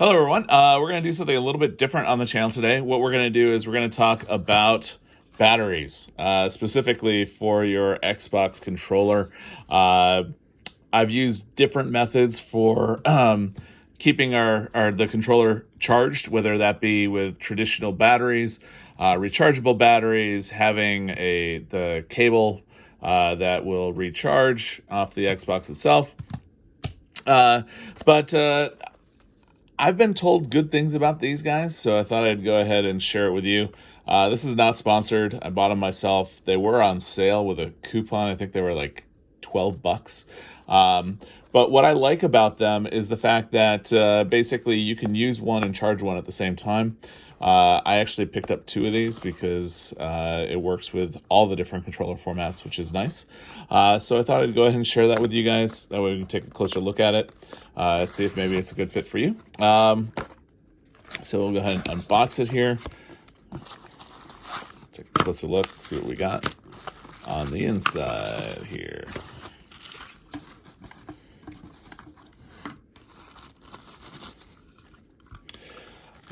Hello, everyone. We're going to do something a little bit different on the channel today. What we're going to do is we're going to talk about batteries, specifically for your Xbox controller. I've used different methods for keeping the controller charged, whether that be with traditional batteries, rechargeable batteries, having the cable that will recharge off the Xbox itself. But I've been told good things about these guys, so I thought I'd go ahead and share it with you. This is not sponsored. I bought them myself. They were on sale with a coupon. I think they were like $12. But what I like about them is the fact that basically you can use one and charge one at the same time. I actually picked up 2 of these because it works with all the different controller formats, which is nice. So I thought I'd go ahead and share that with you guys. That way we can take a closer look at it, see if maybe it's a good fit for you. So we'll go ahead and unbox it here. Take a closer look, see what we got on the inside here.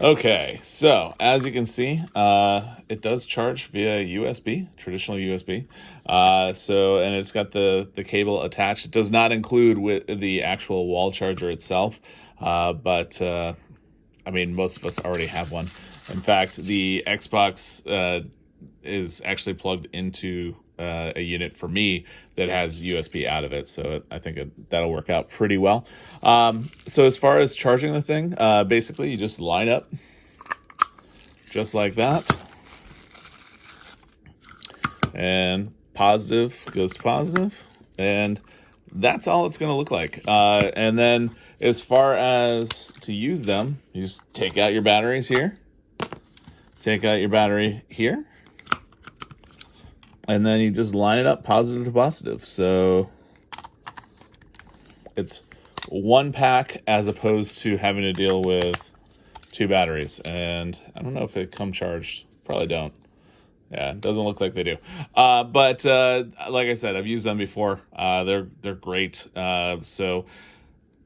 Okay, so as you can see, it does charge via USB, traditional USB. And it's got the cable attached. It does not include with the actual wall charger itself, but I mean, most of us already have one. In fact, the Xbox is actually plugged into a unit for me that has USB out of it, so I think that'll work out pretty well. So as far as charging the thing, basically you just line up just like that, and positive goes to positive, and that's all it's going to look like. And then as far as to use them, you just take out your batteries here, take out your battery here, and then you just line it up positive to positive. So it's one pack as opposed to having to deal with 2 batteries. And I don't know if they come charged. Probably don't. Yeah, it doesn't look like they do. But like I said, I've used them before. They're great. So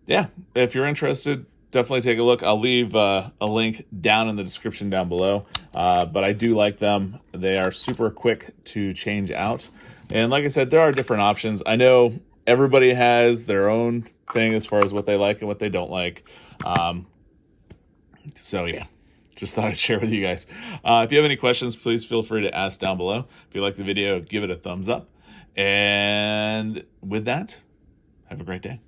yeah, if you're interested, definitely take a look. I'll leave a link down in the description down below. But I do like them. They are super quick to change out. And like I said, there are different options. I know everybody has their own thing as far as what they like and what they don't like. So yeah, just thought I'd share with you guys. If you have any questions, please feel free to ask down below. If you like the video, give it a thumbs up. And with that, have a great day.